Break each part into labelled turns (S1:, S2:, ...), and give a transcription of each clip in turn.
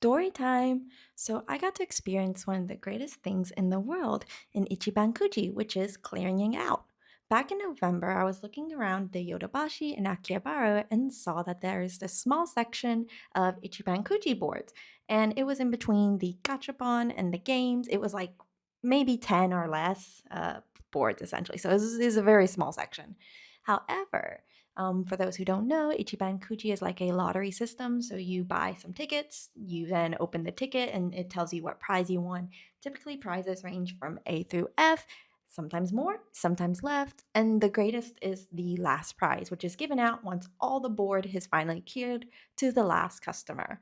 S1: Story time! So I got to experience one of the greatest things in the world in Ichiban Kuji, which is clearing out. Back in November, I was looking around the Yodabashi in Akihabara and saw that there is this small section of Ichiban Kuji boards. And it was in between the gachapon and the games. It was like maybe 10 or less boards, essentially. So it was a very small section. However, for those who don't know, Ichiban Kuji is like a lottery system. So you buy some tickets, you then open the ticket, and it tells you what prize you won. Typically, prizes range from A through F, sometimes more, sometimes left. And the greatest is the last prize, which is given out once all the board has finally cleared to the last customer.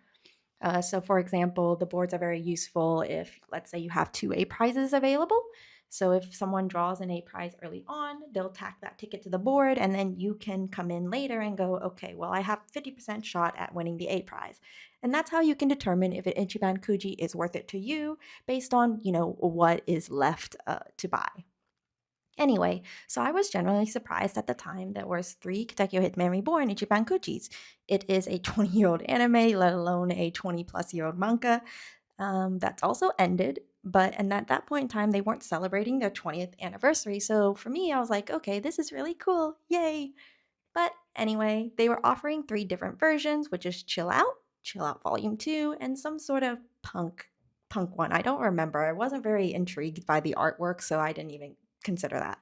S1: So, for example, the boards are very useful if, let's say, you have two A prizes available. So, if someone draws an A prize early on, they'll tack that ticket to the board, and then you can come in later and go, okay, well, I have 50% shot at winning the A prize. And that's how you can determine if an Ichiban Kuji is worth it to you based on, what is left to buy. Anyway, so I was generally surprised at the time there was three Katekyo Hitman Reborn Ichiban Kujis. It is a 20-year-old anime, let alone a 20-plus-year-old manga. That's also ended, and at that point in time, they weren't celebrating their 20th anniversary. So for me, I was like, okay, this is really cool, yay! But anyway, they were offering three different versions, which is Chill Out Volume 2, and some sort of punk one. I don't remember. I wasn't very intrigued by the artwork, so I didn't even consider that.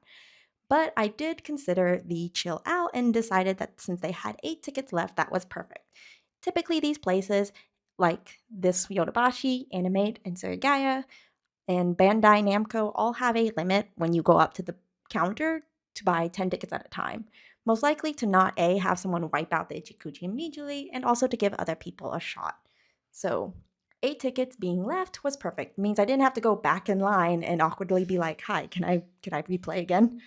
S1: But I did consider the Chill Out and decided that since they had 8 tickets left, that was perfect. Typically, these places, like this Yodabashi, Animate, and Surigaya, and Bandai Namco all have a limit when you go up to the counter to buy 10 tickets at a time. Most likely to not A, have someone wipe out the Ichikuchi immediately, and also to give other people a shot. So, 8 tickets being left was perfect. It means I didn't have to go back in line and awkwardly be like, "Hi, can I replay again?"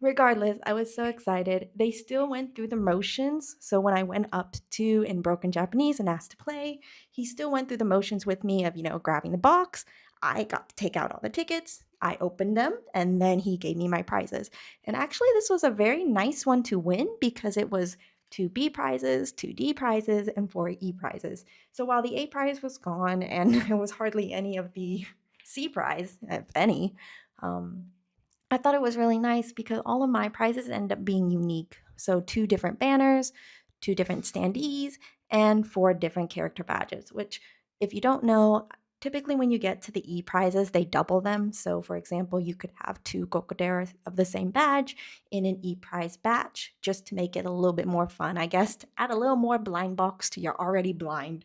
S1: Regardless, I was so excited. They still went through the motions. So when I went up to in broken Japanese and asked to play, he still went through the motions with me of, grabbing the box. I got to take out all the tickets. I opened them and then he gave me my prizes. And actually, this was a very nice one to win because it was 2B prizes, 2D prizes, and 4E prizes. So while the A prize was gone and there was hardly any of the C prize, if any, um, I thought it was really nice because all of my prizes end up being unique. So, two different banners, two different standees, and four different character badges, which, if you don't know, typically when you get to the E prizes, they double them. So, for example, you could have two Gokodera of the same badge in an E prize batch just to make it a little bit more fun, I guess, to add a little more blind box to your already blind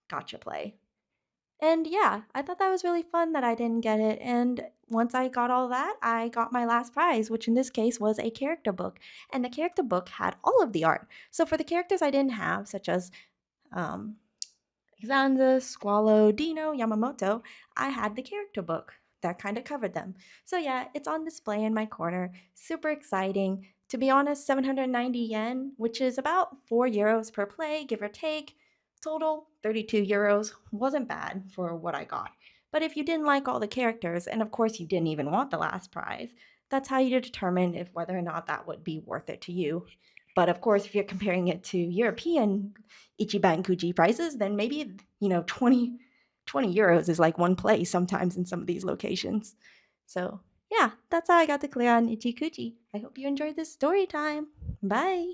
S1: gotcha play. And yeah, I thought that was really fun that I didn't get it. And once I got all that, I got my last prize, which in this case was a character book. And the character book had all of the art. So for the characters I didn't have, such as um, Zanza, Squalo, Dino, Yamamoto, I had the character book that kind of covered them. So yeah, it's on display in my corner. Super exciting. To be honest, 790 yen, which is about 4 euros per play, give or take. Total 32 euros. Wasn't bad for what I got. But if you didn't like all the characters, and of course you didn't even want the last prize, that's how you determine if whether or not that would be worth it to you. But of course, if you're comparing it to European Ichiban Kuji prices, then maybe, 20 euros is like one play sometimes in some of these locations. So, yeah, that's how I got to clear on Ichikuchi. I hope you enjoyed this story time. Bye!